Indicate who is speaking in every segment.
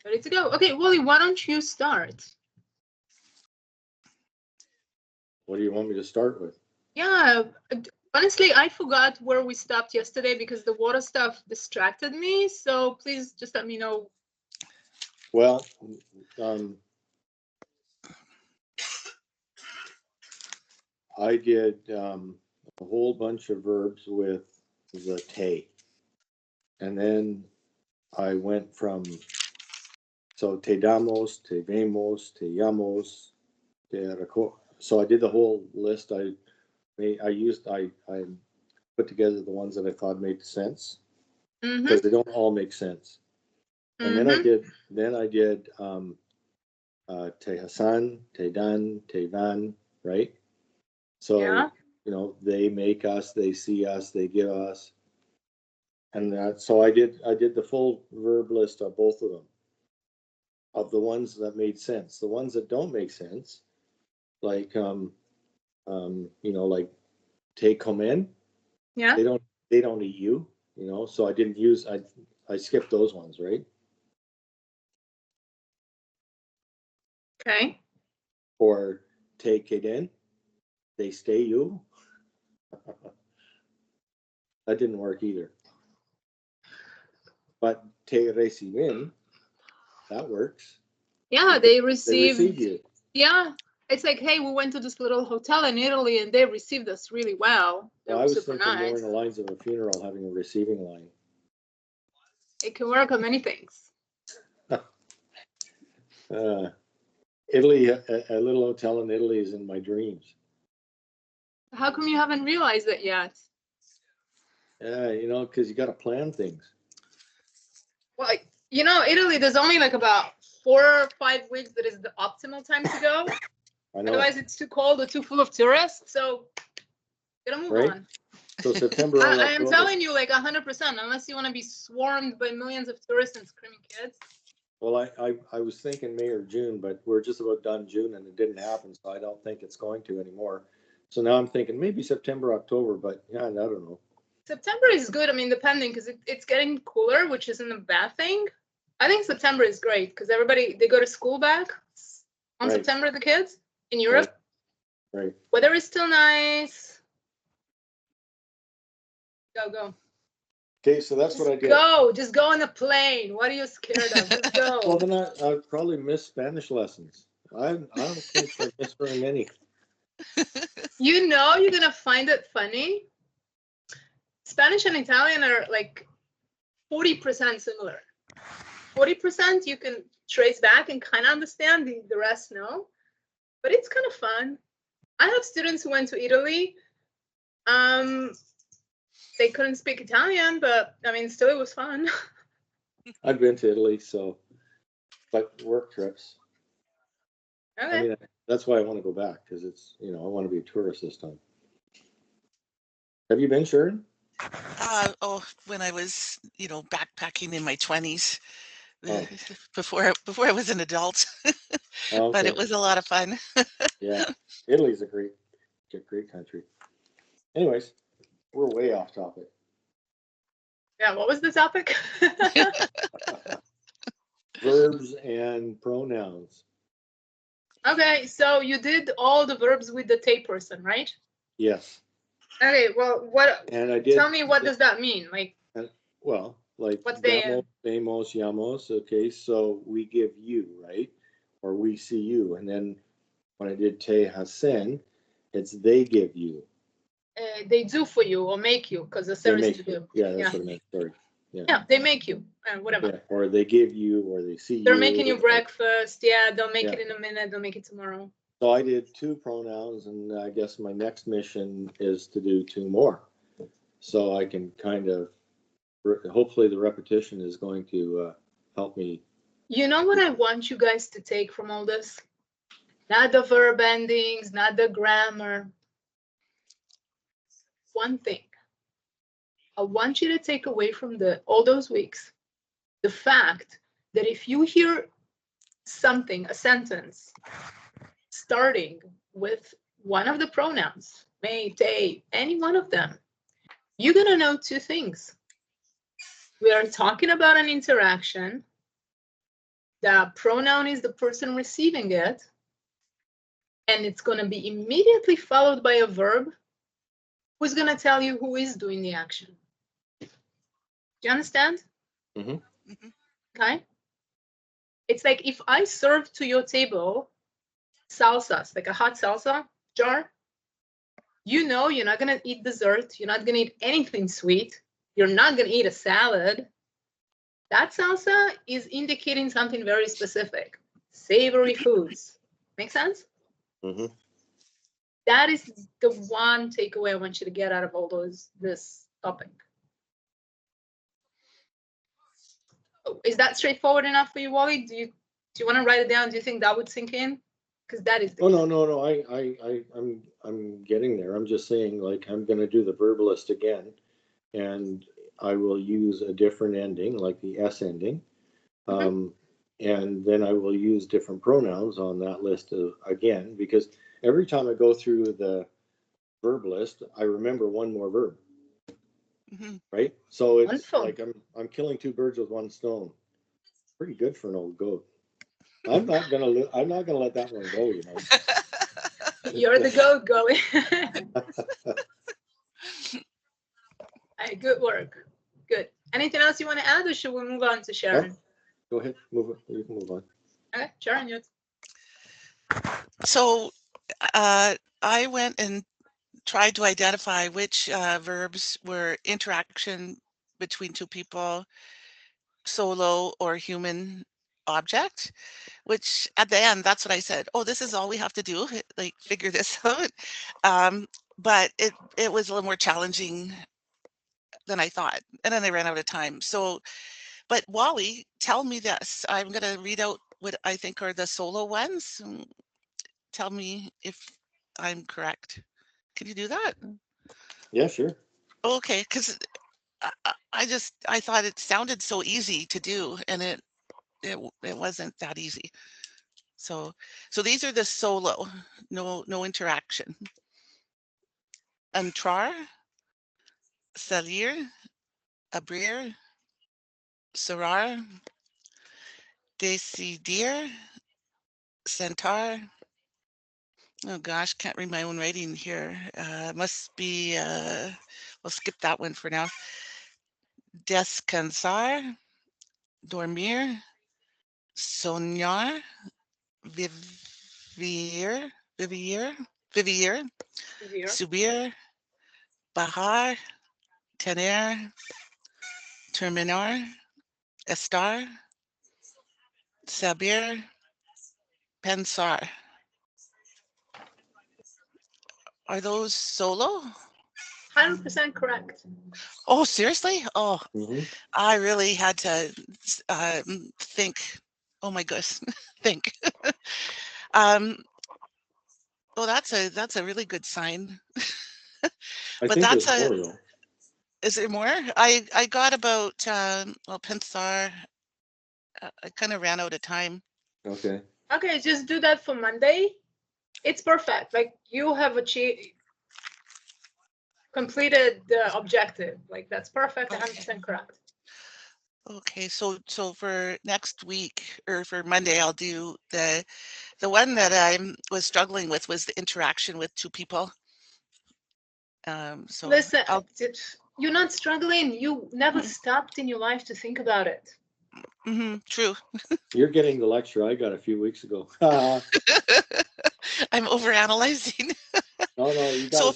Speaker 1: Ready to go. Okay, Wally, why don't you start?
Speaker 2: What do you want me to start with?
Speaker 1: Yeah, honestly, I forgot where we stopped yesterday because the water stuff distracted me. So please just let me know.
Speaker 2: Well, I did a whole bunch of verbs with the te. And then I went from, so te damos, te vemos, te llamos, so I did the whole list. I put together the ones that I thought made sense, because they don't all make sense. And then I did te hasan, te dan, te van, right? So,
Speaker 1: Yeah.
Speaker 2: They make us, they see us, they give us. And so I did the full verb list of both of them, of the ones that made sense. The ones that don't make sense, like like take come in.
Speaker 1: Yeah.
Speaker 2: They don't eat you, so I didn't use I skipped those ones, right?
Speaker 1: Okay.
Speaker 2: Or take it in, they stay you. That didn't work either. But te reciben, that works.
Speaker 1: Yeah, they receive
Speaker 2: you.
Speaker 1: Yeah. It's like, hey, we went to this little hotel in Italy and they received us really well. They
Speaker 2: I
Speaker 1: were
Speaker 2: was
Speaker 1: super
Speaker 2: thinking more
Speaker 1: nice.
Speaker 2: in the lines of a funeral, having a receiving line.
Speaker 1: It can work on many things.
Speaker 2: Italy, a little hotel in Italy is in my dreams.
Speaker 1: How come you haven't realized it yet?
Speaker 2: Yeah, because you got to plan things.
Speaker 1: Well, Italy, there's only like about 4 or 5 weeks that is the optimal time to go.
Speaker 2: I know.
Speaker 1: Otherwise, it's too cold or too full of tourists. So, gotta move on.
Speaker 2: So September.
Speaker 1: I am telling you, like 100%, unless you want to be swarmed by millions of tourists and screaming kids.
Speaker 2: Well, I was thinking May or June, but we're just about done June and it didn't happen, so I don't think it's going to anymore. So now I'm thinking maybe September, October, but yeah, I don't know.
Speaker 1: September is good. I mean, depending, because it's getting cooler, which isn't a bad thing. I think September is great because they go to school back on September, the kids in Europe.
Speaker 2: Right.
Speaker 1: Weather is still nice. Go.
Speaker 2: Okay, so that's what I did.
Speaker 1: Just go on a plane. What are you scared of? Just go.
Speaker 2: Well, then I'd probably miss Spanish lessons. I don't think I miss very many.
Speaker 1: You're gonna find it funny. Spanish and Italian are like 40% similar. 40% you can trace back and kind of understand. The rest no, but it's kind of fun. I have students who went to Italy. They couldn't speak Italian, but I mean, still it was fun.
Speaker 2: I've been to Italy, but work trips.
Speaker 1: Okay.
Speaker 2: I mean, that's why I want to go back, because it's, I want to be a tourist this time. Have you been, Sharon?
Speaker 3: When I was, backpacking in my 20s, before I was an adult. Okay. But it was a lot of fun.
Speaker 2: Yeah, Italy's a great country. Anyways, we're way off topic.
Speaker 1: Yeah, what was the topic?
Speaker 2: Verbs and pronouns.
Speaker 1: Okay, so you did all the verbs with the te person, right?
Speaker 2: Yes.
Speaker 1: Okay, well, tell me, what does that mean? Like,
Speaker 2: what's damos, llamos, okay, so we give you, right? Or we see you. And then when I did te hacen, it's they give you.
Speaker 1: They do for you or make you, because the service to do.
Speaker 2: Yeah, that's what I meant, sorry.
Speaker 1: Yeah, they make you, whatever.
Speaker 2: Yeah, or they give you, or they see you.
Speaker 1: They're making you breakfast. Yeah, they'll make it in a minute. They'll make it tomorrow.
Speaker 2: So I did 2 pronouns, and I guess my next mission is to do 2 more. So I can kind of, hopefully the repetition is going to help me.
Speaker 1: You know what I want you guys to take from all this? Not the verb endings, not the grammar. One thing. I want you to take away from all those weeks the fact that if you hear something, a sentence, starting with one of the pronouns, may, te, any one of them, you're going to know 2 things. We are talking about an interaction, The pronoun is the person receiving it, and it's going to be immediately followed by a verb who's going to tell you who is doing the action. Do you understand?
Speaker 2: Mm-hmm.
Speaker 1: Okay. It's like if I serve to your table salsas, like a hot salsa jar, you know you're not going to eat dessert. You're not going to eat anything sweet. You're not going to eat a salad. That salsa is indicating something very specific. Savory foods. Make sense?
Speaker 2: Mm-hmm.
Speaker 1: That is the one takeaway I want you to get out of this topic. Is that straightforward enough for you, Wally? Do you want to write it down? Do you think that would sink in? Because that is the
Speaker 2: no. I'm getting there. I'm just saying, like, I'm going to do the verb list again, and I will use a different ending, like the S ending. And then I will use different pronouns on that list again, because every time I go through the verb list, I remember one more verb. Right? So it's
Speaker 1: wonderful.
Speaker 2: like I'm killing two birds with one stone. Pretty good for an old goat. I'm not gonna let that one go, you know.
Speaker 1: You're the goat, Golly. Hey, good work. Good. Anything else you want to add, or should we move on to Sharon?
Speaker 2: No? Go ahead, move it. You can move on.
Speaker 1: Okay, Sharon, yours.
Speaker 3: So I went and tried to identify which verbs were interaction between two people, solo or human object, which at the end, that's what I said. Oh, this is all we have to do, like figure this out. But it was a little more challenging than I thought. And then I ran out of time. So, but Wally, tell me this. I'm going to read out what I think are the solo ones. Tell me if I'm correct. Can you do that?
Speaker 2: Yeah, sure.
Speaker 3: Okay, because I thought it sounded so easy to do, and it wasn't that easy. So these are the solo, no interaction. Entrar, salir, abrir, cerrar, decidir, sentar. Oh gosh, can't read my own writing here. Must be, we'll skip that one for now. Descansar, dormir, soñar, vivir, subir, bajar, tener, terminar, estar, saber, pensar. Are those solo?
Speaker 1: 100% correct.
Speaker 3: Oh, seriously? Oh,
Speaker 2: Mm-hmm.
Speaker 3: I really had to think. Oh my goodness, think. Well, that's a really good sign.
Speaker 2: I
Speaker 3: But
Speaker 2: think
Speaker 3: that's
Speaker 2: there's
Speaker 3: a.
Speaker 2: more though.
Speaker 3: Is there more? I got about well, pensar. I kind of ran out of time.
Speaker 2: Okay.
Speaker 1: Okay, just do that for Monday. It's perfect. Like you have completed the objective. Like that's perfect. 100% correct.
Speaker 3: Okay, so for next week or for Monday, I'll do the one that I was struggling with was the interaction with two people. So
Speaker 1: listen, you're not struggling. You never stopped in your life to think about it.
Speaker 3: True.
Speaker 2: You're getting the lecture I got a few weeks ago.
Speaker 3: I'm overanalyzing.
Speaker 2: No, you
Speaker 3: So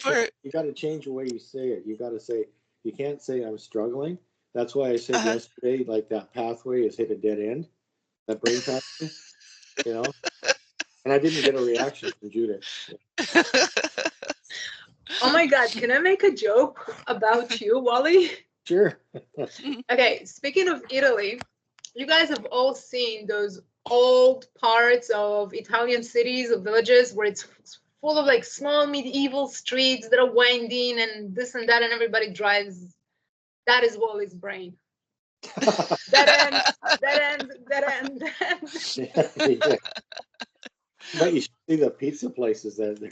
Speaker 2: got to change the way you say it. You got to say, you can't say I'm struggling. That's why I said yesterday, like that pathway has hit a dead end, that brain pathway, you know. And I didn't get a reaction from Judith.
Speaker 1: Oh my God, can I make a joke about you, Wally?
Speaker 2: Sure.
Speaker 1: Okay, speaking of Italy, you guys have all seen those old parts of Italian cities or villages where it's full of like small medieval streets that are winding and this and that, and everybody drives. That is Wally's brain. Dead end.
Speaker 2: Yeah. But you should see the pizza places that they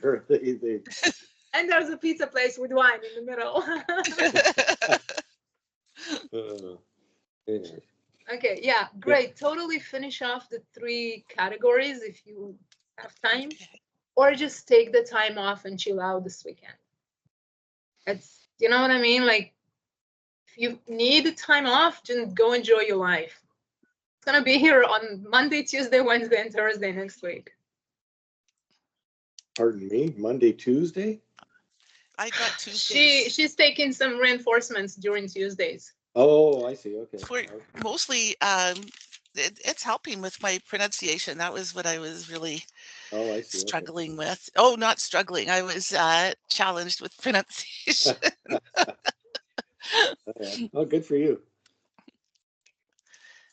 Speaker 1: And there's a pizza place with wine in the middle.
Speaker 2: anyway.
Speaker 1: Okay, yeah, great. Totally finish off the 3 categories if you have time,
Speaker 3: Okay.
Speaker 1: or just take the time off and chill out this weekend. It's, you know what I mean? Like, if you need the time off, just go enjoy your life. It's gonna be here on Monday, Tuesday, Wednesday, and Thursday next week.
Speaker 2: Pardon me, Monday, Tuesday?
Speaker 3: I got Tuesdays.
Speaker 1: She's taking some reinforcements during Tuesdays.
Speaker 2: Oh, I see, okay.
Speaker 3: For mostly, it's helping with my pronunciation. That was what I was really
Speaker 2: Oh, I see.
Speaker 3: struggling with. Oh, not struggling. I was challenged with pronunciation.
Speaker 2: Okay. Oh, good for you.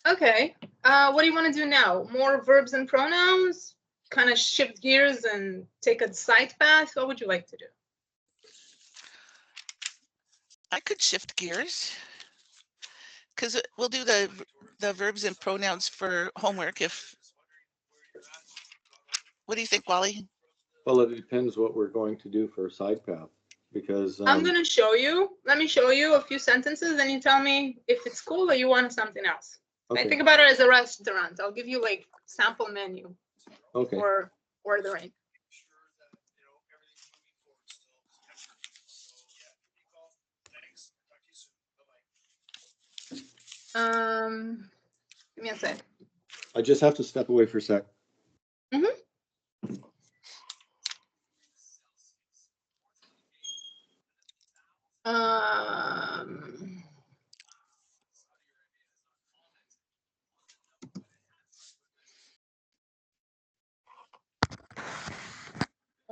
Speaker 1: Okay, what do you want to do now? More verbs and pronouns? Kind of shift gears and take a side path? What would you like to do?
Speaker 3: I could shift gears because we'll do the verbs and pronouns for homework. If what do you think, Wally?
Speaker 2: Well, it depends what we're going to do for a side path, because
Speaker 1: I'm gonna show you. Let me show you a few sentences, and you tell me if it's cool or you want something else.
Speaker 2: okay.
Speaker 1: I think about it as a restaurant. I'll give you like sample menu
Speaker 2: Okay.
Speaker 1: for ordering. Give me a sec.
Speaker 2: I just have to step away for a sec.
Speaker 1: Um,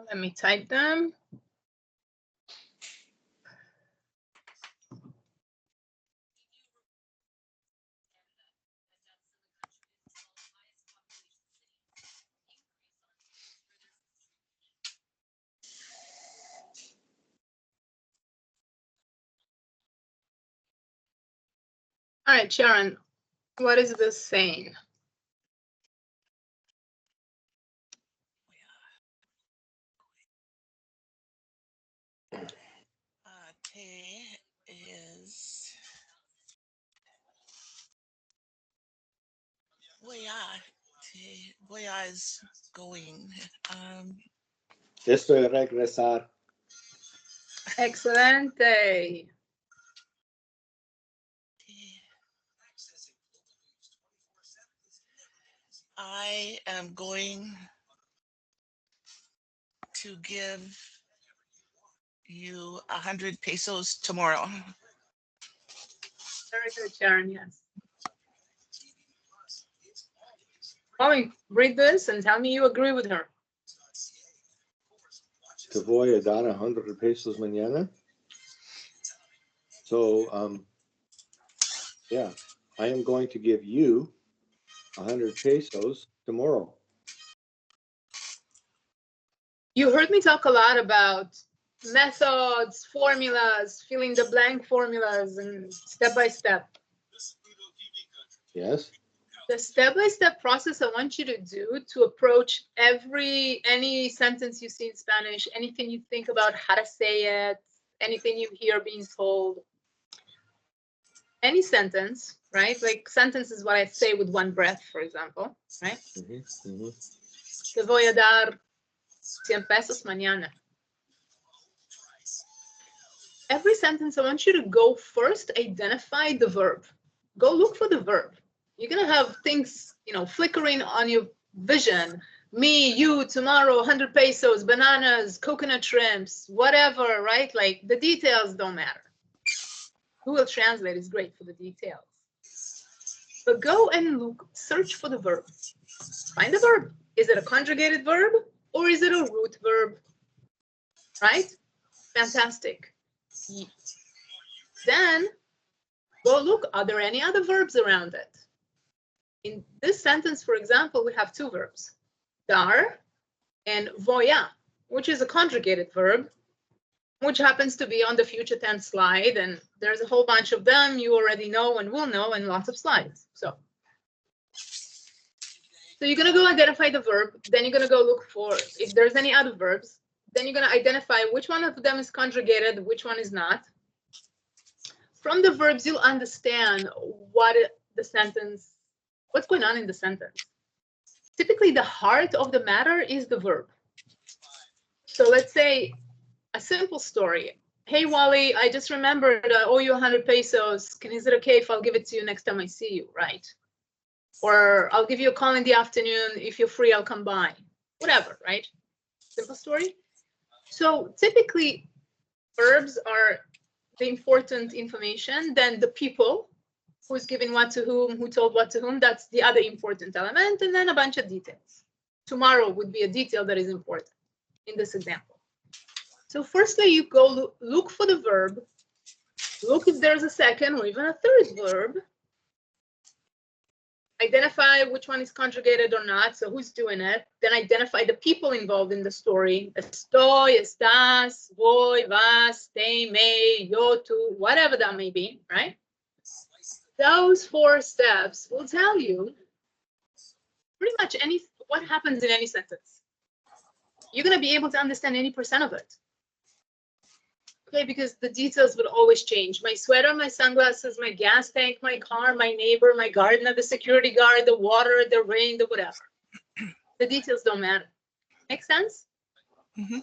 Speaker 1: Let me type them. All right, Sharon, what is this saying?
Speaker 3: Te is voy is going.
Speaker 2: Estoy regresar.
Speaker 1: Excelente.
Speaker 3: I am going to give you 100 pesos tomorrow.
Speaker 1: Very good, Sharon, yes. Molly, read this and tell me you agree with her.
Speaker 2: Te voy a dar 100 pesos mañana. So, yeah, I am going to give you 100 pesos tomorrow.
Speaker 1: You heard me talk a lot about methods, formulas, filling the blank formulas, and step by step.
Speaker 2: Yes.
Speaker 1: The step-by-step process I want you to do to approach any sentence you see in Spanish, anything you think about how to say it, anything you hear being told, any sentence, right? Like sentence is what I say with one breath, for example, right? Te voy a dar 100 pesos mañana. Every sentence, I want you to go first, identify the verb. Go look for the verb. You're going to have things, flickering on your vision. Me, you, tomorrow, 100 pesos, bananas, coconut shrimps, whatever, right? Like the details don't matter. Google Translate is great for the details. But go and look, search for the verb. Find the verb. Is it a conjugated verb or is it a root verb? Right? Fantastic. Then go look, are there any other verbs around it? In this sentence, for example, we have 2 verbs, dar and voya, which is a conjugated verb, which happens to be on the future tense slide. And there's a whole bunch of them you already know and will know in lots of slides. So you're going to go identify the verb. Then you're going to go look for if there's any other verbs. Then you're going to identify which one of them is conjugated, which one is not. From the verbs, you'll understand what the sentence, what's going on in the sentence. Typically, the heart of the matter is the verb. So let's say a simple story. Hey, Wally, I just remembered I owe you 100 pesos. Is it okay if I'll give it to you next time I see you, right? Or I'll give you a call in the afternoon. If you're free, I'll come by. Whatever, right? Simple story. So typically, verbs are the important information. Then the people, who's giving what to whom, who told what to whom, that's the other important element. And then a bunch of details. Tomorrow would be a detail that is important in this example. So firstly, you go look for the verb, look if there's a second or even a third verb, identify which one is conjugated or not, so who's doing it, then identify the people involved in the story, estoy, estás, voy, vas, te, me, yo, tú, whatever that may be, right? Those 4 steps will tell you pretty much what happens in any sentence. You're going to be able to understand any % of it. Okay, because the details would always change. My sweater, my sunglasses, my gas tank, my car, my neighbor, my gardener, the security guard, the water, the rain, the whatever. The details don't matter. Make sense?
Speaker 3: Mm-hmm.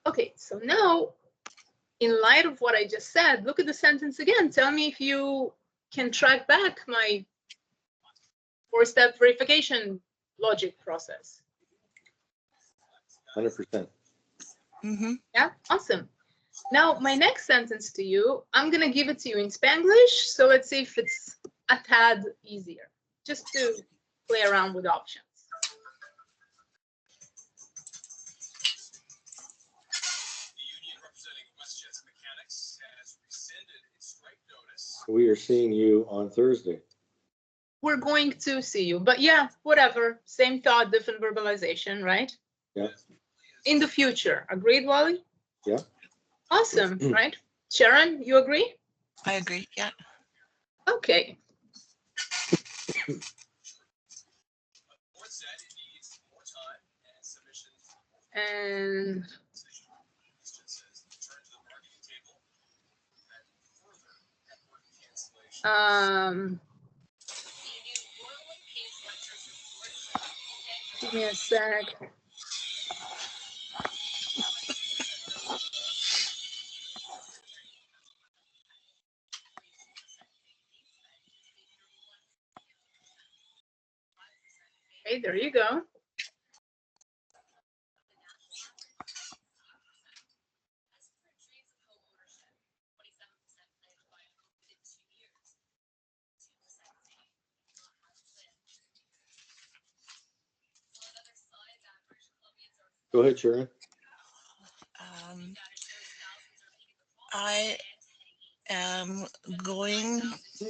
Speaker 1: Okay, so now, in light of what I just said, look at the sentence again. Tell me if you can track back my 4-step verification logic process.
Speaker 2: 100%.
Speaker 3: Mm-hmm.
Speaker 1: Yeah, awesome. Now, my next sentence to you, I'm going to give it to you in Spanglish. So let's see if it's a tad easier, just to play around with options.
Speaker 2: We are seeing you on Thursday.
Speaker 1: We're going to see you, but yeah, whatever. Same thought, different verbalization, right?
Speaker 2: Yeah.
Speaker 1: In the future. Agreed, Wally?
Speaker 2: Yeah.
Speaker 1: Awesome, right? Sharon, you agree?
Speaker 3: I agree. Yeah.
Speaker 1: Okay. And give me a sec. Okay, there you go.
Speaker 2: Go ahead, Sharon.
Speaker 3: I am going.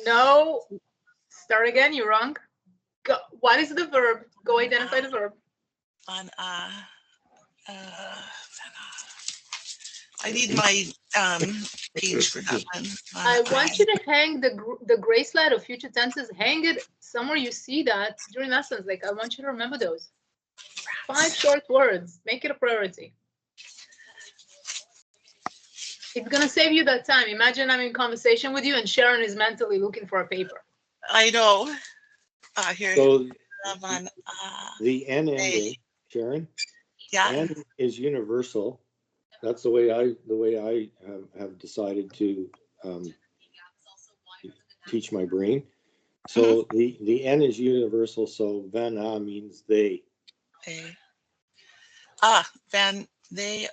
Speaker 1: No, start again. You're wrong. Go. What is the verb? Go identify the verb.
Speaker 3: On I need my page for that one.
Speaker 1: I want you to hang the gray slide of future tenses. Hang it somewhere you see that during lessons. Like, I want you to remember those 5 short words. Make it a priority. It's gonna save you that time. Imagine I'm in conversation with you and Sharon is mentally looking for a paper.
Speaker 3: I know. Here.
Speaker 2: So
Speaker 3: On,
Speaker 2: the N ending, Sharon.
Speaker 3: Yeah.
Speaker 2: N is universal. That's the way I have decided to teach my brain. So the N is universal. So vana means they.
Speaker 3: Then they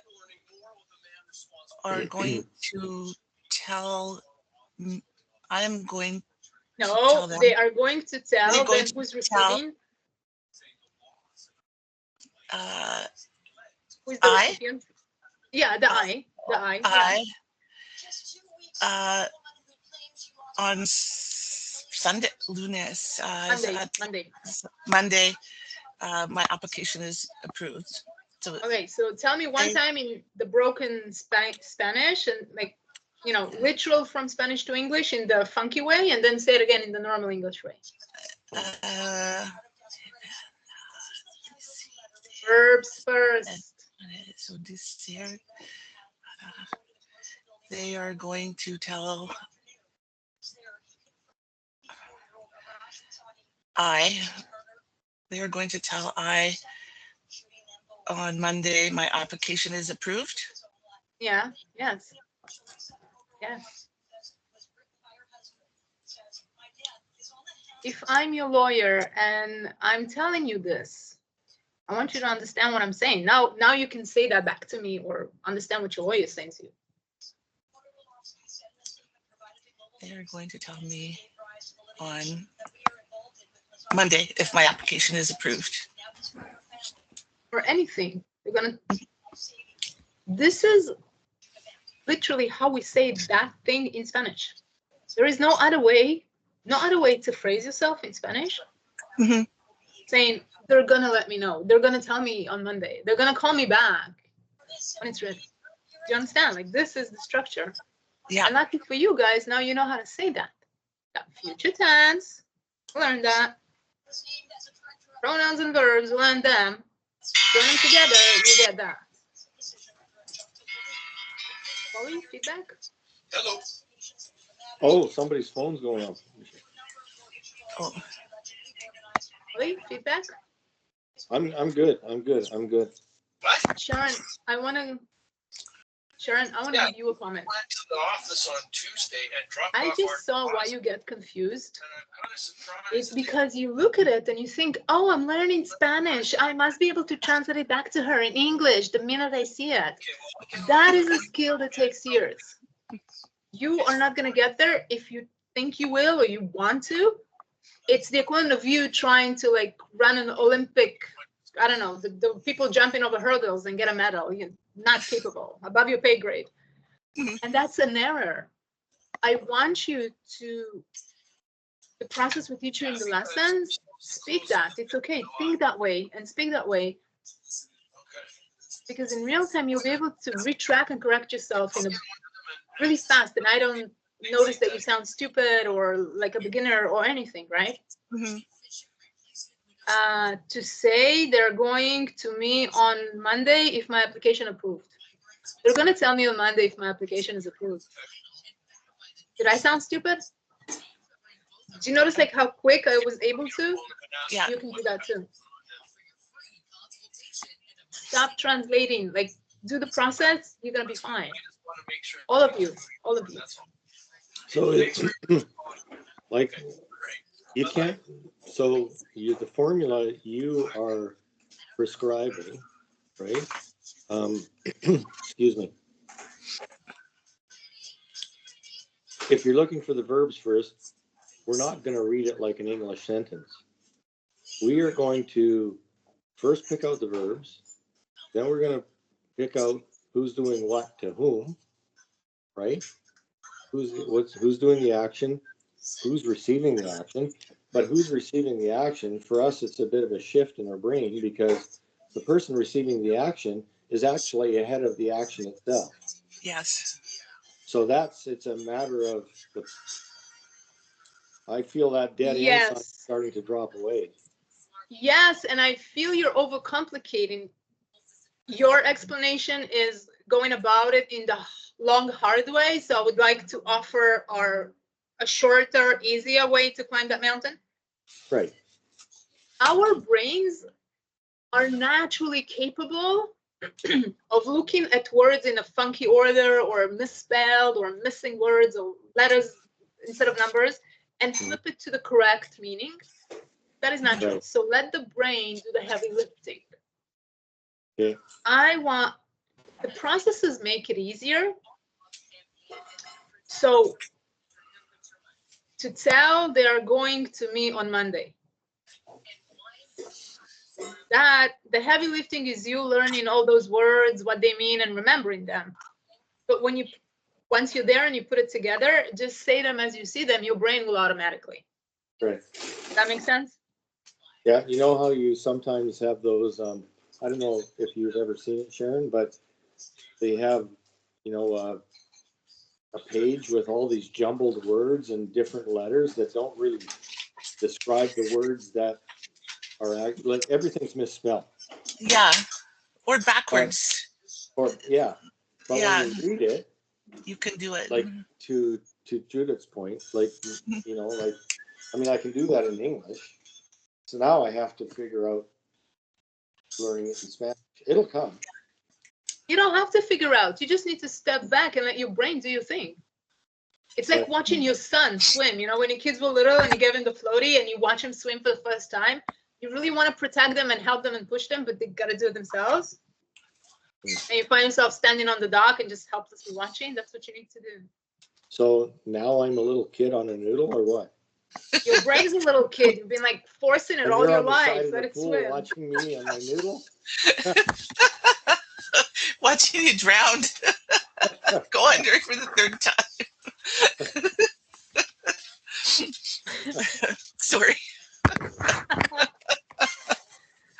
Speaker 3: are going to tell. I'm going.
Speaker 1: No, they are going to tell. Then who's receiving? Who's the recipient? Yeah, the I. The I.
Speaker 3: On Sunday, lunes.
Speaker 1: Monday.
Speaker 3: My application is approved. So
Speaker 1: okay, so tell me one time in the broken Spanish and like, you know, literal from Spanish to English in the funky way, and then say it again in the normal English way. Verbs first.
Speaker 3: So this year, they are going to tell They are going to tell I on Monday my application is approved.
Speaker 1: Yeah, yes. Yes. If I'm your lawyer and I'm telling you this, I want you to understand what I'm saying. Now you can say that back to me or understand what your lawyer is saying to you.
Speaker 3: They're going to tell me on Monday if my application is approved.
Speaker 1: Or anything. They're gonna. This is literally how we say that thing in Spanish. There is no other way to phrase yourself in Spanish.
Speaker 3: Mm-hmm.
Speaker 1: Saying they're gonna let me know. They're gonna tell me on Monday. They're gonna call me back when it's ready. Do you understand? Like, this is the structure.
Speaker 3: Yeah.
Speaker 1: And lucky for you guys, now you know how to say that. Got future tense. Learn that. Pronouns and verbs, learn them. Join them together, you get that. Polly, feedback?
Speaker 4: Hello.
Speaker 2: Oh, somebody's phone's going off.
Speaker 3: Oh.
Speaker 1: Polly, feedback?
Speaker 2: I'm good. I'm good.
Speaker 4: What?
Speaker 1: Sharon, I want to give you a comment.
Speaker 4: I went to the office on Tuesday and dropped
Speaker 1: I
Speaker 4: off
Speaker 1: just
Speaker 4: our
Speaker 1: saw why
Speaker 4: deposit,
Speaker 1: you get confused.
Speaker 4: and I'm kind of surprised
Speaker 1: It's
Speaker 4: that they-
Speaker 1: because you look at it and you think, oh, I'm learning Spanish. I must be able to translate it back to her in English the minute I see it.
Speaker 4: Okay, well, we can
Speaker 1: That
Speaker 4: look
Speaker 1: is
Speaker 4: at
Speaker 1: a skill that takes years. You are not going to get there if you think you will or you want to. It's the equivalent of you trying to like run an Olympic, I don't know, the people jumping over hurdles and get a medal. You're not capable, above your pay grade. And that's an error. I want you to, the process we teach you in the lessons, speak that. It's okay. Think that way and speak that way.
Speaker 4: Okay.
Speaker 1: Because in real time, you'll be able to retrack and correct yourself in a really fast. And I don't notice that you sound stupid or like a beginner or anything, right?
Speaker 3: Mm-hmm.
Speaker 1: To say they're going to me on Monday if my application approved. They're going to tell me on Monday if my application is approved. Did I sound stupid? Do you notice like how quick I was able to?
Speaker 3: Yeah.
Speaker 1: You can do that too. Stop translating. Like, do the process. You're going to be fine. All of you. All of you.
Speaker 2: So it's like you can't. So the formula you are prescribing, right? Excuse me. If you're looking for the verbs first, we're not going to read it like an English sentence. We are going to first pick out the verbs, then we're going to pick out who's doing what to whom, right? Who's doing the action, who's receiving the action, but who's receiving the action, for us, it's a bit of a shift in our brain because the person receiving the action is actually ahead of the action itself.
Speaker 3: Yes.
Speaker 2: So it's a matter of I feel that dead end
Speaker 1: Yes.
Speaker 2: sign starting to drop away.
Speaker 1: Yes, and I feel you're overcomplicating. Your explanation is going about it in the long, hard way. So I would like to offer a shorter, easier way to climb that mountain.
Speaker 2: Right.
Speaker 1: Our brains are naturally capable of looking at words in a funky order or misspelled or missing words or letters instead of numbers and flip it to the correct meaning. That is natural.
Speaker 2: Right.
Speaker 1: So let the brain do the heavy lifting.
Speaker 2: Okay.
Speaker 1: The processes make it easier. So to tell they're going to me on Monday, that the heavy lifting is you learning all those words, what they mean, and remembering them. But once you're there and you put it together, just say them as you see them, your brain will automatically.
Speaker 2: Right.
Speaker 1: That makes sense?
Speaker 2: Yeah, you know how you sometimes have those, I don't know if you've ever seen it, Sharon, but they have, a page with all these jumbled words and different letters that don't really describe the words that are like everything's misspelled.
Speaker 3: Yeah. Or backwards.
Speaker 2: But
Speaker 3: Yeah.
Speaker 2: when you read it,
Speaker 3: You can do it.
Speaker 2: like to Judith's point, like, I can do that in English, So now I have to figure out learning it in Spanish. It'll come.
Speaker 1: You don't have to figure out. You just need to step back and let your brain do your thing. It's like
Speaker 2: But-
Speaker 1: watching your son swim. You know, when your kids were little and you give him the floaty and you watch him swim for the first time, you really want to protect them and help them and push them, but they got to do it themselves. And you find yourself standing on the dock and just helplessly watching. That's what you need to do.
Speaker 2: So now I'm a little kid on a noodle or what?
Speaker 1: Your brain's a little kid. You've been like forcing it
Speaker 2: And
Speaker 1: all
Speaker 2: you're
Speaker 1: your
Speaker 2: on the side
Speaker 1: life.
Speaker 2: of
Speaker 1: Let
Speaker 2: the
Speaker 1: it
Speaker 2: pool
Speaker 1: swim.
Speaker 2: watching me on my noodle.
Speaker 3: Watching you drown. Go under for the third time. Sorry.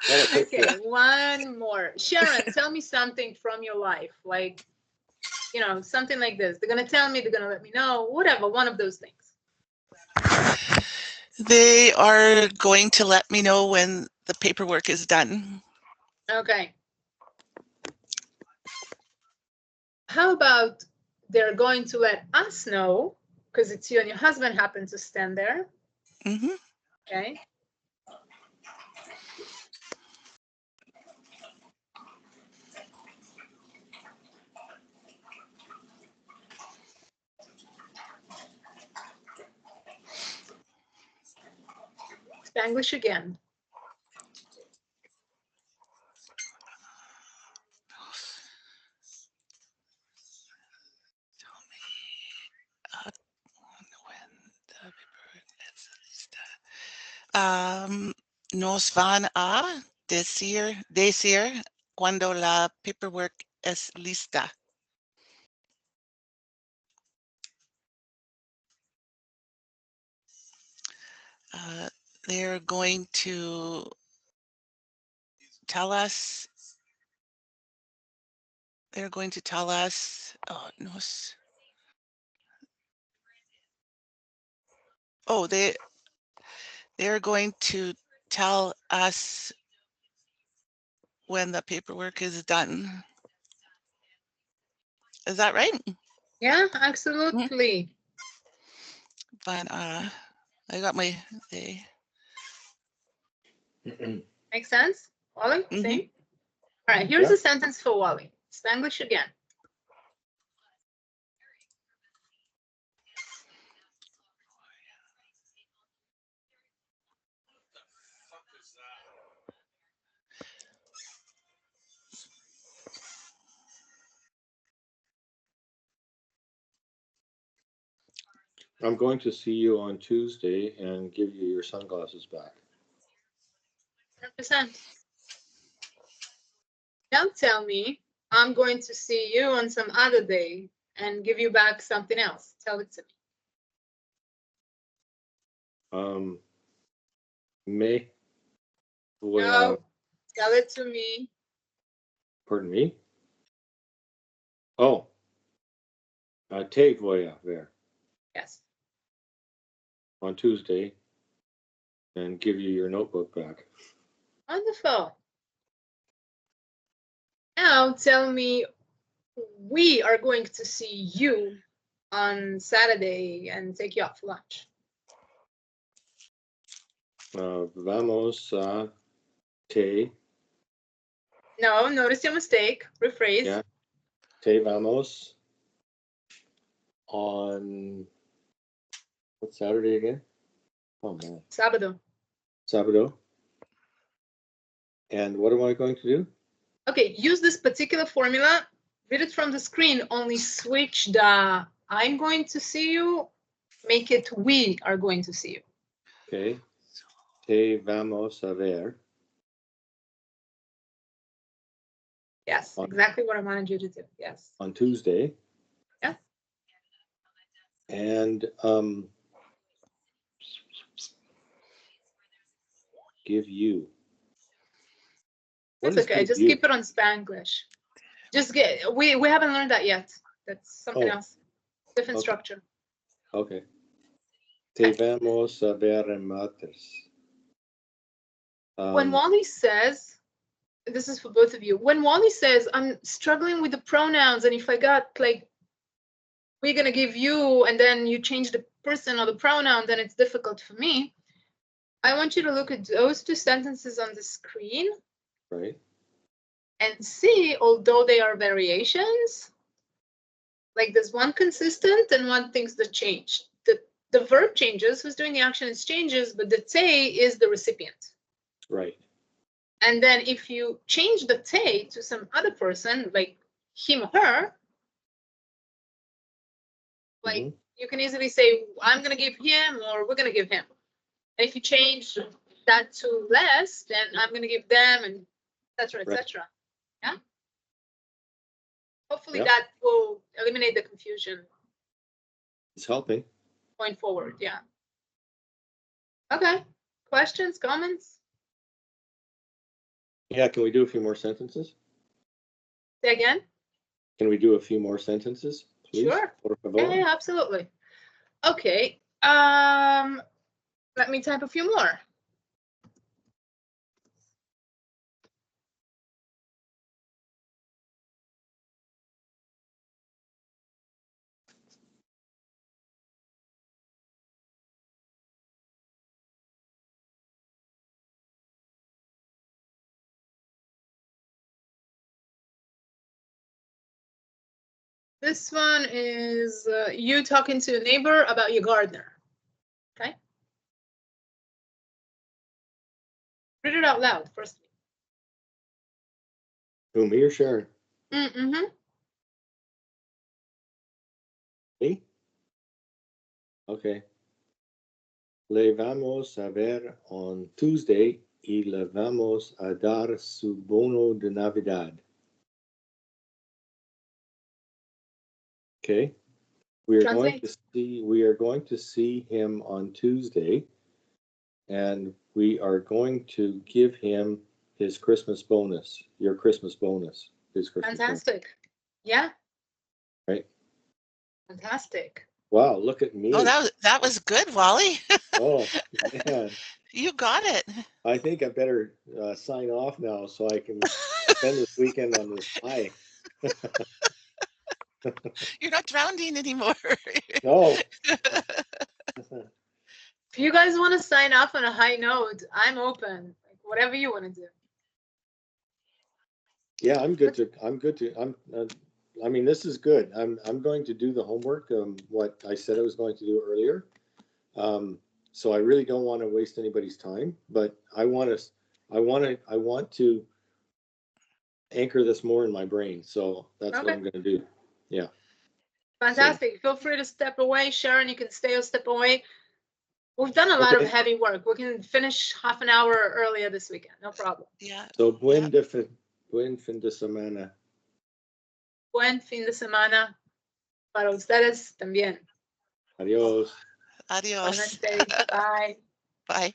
Speaker 2: Got a picture.
Speaker 1: Okay, one more. Sharon, tell me something from your life. Like, you know, something like this. They're going to tell me, they're going to let me know, whatever, one of those things.
Speaker 3: They are going to let me know when the paperwork is done.
Speaker 1: Okay. How about they're going to let us know, because it's you and your husband happen to stand there.
Speaker 3: Mm-hmm.
Speaker 1: Okay. Spanglish again.
Speaker 3: Nos van a decir cuando la paperwork es lista. They're going to tell us. They're going to tell us. Oh, nos. Oh, they're going to tell us when the paperwork is done. Is that right?
Speaker 1: Yeah, absolutely.
Speaker 3: But I got my they.
Speaker 1: Makes sense? Wally,
Speaker 3: Mhm.
Speaker 1: same? All right, here's
Speaker 2: Yeah.
Speaker 1: a sentence for Wally. Spanglish again.
Speaker 4: Fuck is that?
Speaker 2: I'm going to see you on Tuesday and give you your sunglasses back.
Speaker 1: 100%. Don't tell me I'm going to see you on some other day and give you back something else. Tell it to me.
Speaker 2: Me?
Speaker 1: No, tell it to me.
Speaker 2: Pardon me? Oh. Te voy a ver
Speaker 1: Yes.
Speaker 2: on Tuesday and give you your notebook back.
Speaker 1: Wonderful. Now tell me we are going to see you on Saturday and take you out for lunch.
Speaker 2: Vamos a te.
Speaker 1: No, notice your mistake. Rephrase.
Speaker 2: Yeah. Te vamos on what's Saturday again? Oh man.
Speaker 1: Sábado.
Speaker 2: Sábado. And what am I going to do?
Speaker 1: Okay, use this particular formula. Read it from the screen. Only switch the I'm going to see you. Make it we are going to see you.
Speaker 2: Okay. Te vamos a ver.
Speaker 1: Yes, exactly what I wanted you to do. Yes.
Speaker 2: On Tuesday.
Speaker 1: Yeah.
Speaker 2: And give you. What
Speaker 1: That's
Speaker 2: is
Speaker 1: okay.
Speaker 2: give
Speaker 1: Just
Speaker 2: you?
Speaker 1: keep it on Spanglish. Just get we haven't learned that yet. That's something
Speaker 2: Oh.
Speaker 1: else. Different
Speaker 2: Okay.
Speaker 1: structure.
Speaker 2: Okay. Te vamos a ver en martes.
Speaker 1: When Wally says, this is for both of you, when Wally says, I'm struggling with the pronouns, and if I got like, we're going to give you, and then you change the person or the pronoun, then it's difficult for me. I want you to look at those two sentences on the screen
Speaker 2: right?
Speaker 1: and see, although they are variations, like there's one consistent and one things that changed. The verb changes, who's doing the action is changes, but the te is the recipient.
Speaker 2: Right.
Speaker 1: And then if you change the te to some other person, like him or her, like
Speaker 2: Mhm.
Speaker 1: you can easily say, I'm gonna give him or we're gonna give him. And if you change that to less, then I'm gonna give them, and et cetera, et
Speaker 2: Right.
Speaker 1: cetera. Yeah. Hopefully
Speaker 2: Yep.
Speaker 1: that will eliminate the confusion
Speaker 2: It's helping.
Speaker 1: going forward. Yeah. Okay. Questions, comments?
Speaker 2: Yeah, can we do a few more sentences?
Speaker 1: Say again?
Speaker 2: Can we do a few more sentences, please?
Speaker 1: Sure.
Speaker 2: Por favor?
Speaker 1: Yeah, absolutely. Okay. Let me type a few more. This one is you talking to a neighbor about your gardener. Okay. Read it out loud first.
Speaker 2: Who, me or Sharon?
Speaker 1: Mm-hmm.
Speaker 2: Me? Okay. Le vamos a ver on Tuesday y le vamos a dar su bono de Navidad. Okay. We are going to see him on Tuesday, and we are going to give him his Christmas bonus, your Christmas bonus, his Christmas
Speaker 1: Fantastic. Yeah.
Speaker 2: Right.
Speaker 1: Fantastic.
Speaker 2: Wow, look at me.
Speaker 3: Oh, that was good, Wally.
Speaker 2: Oh, man.
Speaker 3: You got it.
Speaker 2: I think I better sign off now so I can spend this weekend on this high.
Speaker 3: You're not drowning anymore.
Speaker 2: No.
Speaker 1: If you guys want to sign off on a high note, I'm open. Like whatever you want to do.
Speaker 2: Yeah, I'm good to, I mean, this is good. I'm going to do the homework, what I said I was going to do earlier. So I really don't want to waste anybody's time, but I want to anchor this more in my brain. So that's what I'm going to do. Yeah.
Speaker 1: Fantastic. Feel free to step away. Sharon, you can stay or step away. We've done a lot of
Speaker 2: Okay.
Speaker 1: heavy work. We can finish half an hour earlier this weekend. No problem.
Speaker 3: Yeah.
Speaker 2: So buen fin de semana.
Speaker 1: Buen fin de semana para ustedes también.
Speaker 2: Adios.
Speaker 3: Adios.
Speaker 1: Igualmente. Bye.
Speaker 3: Bye.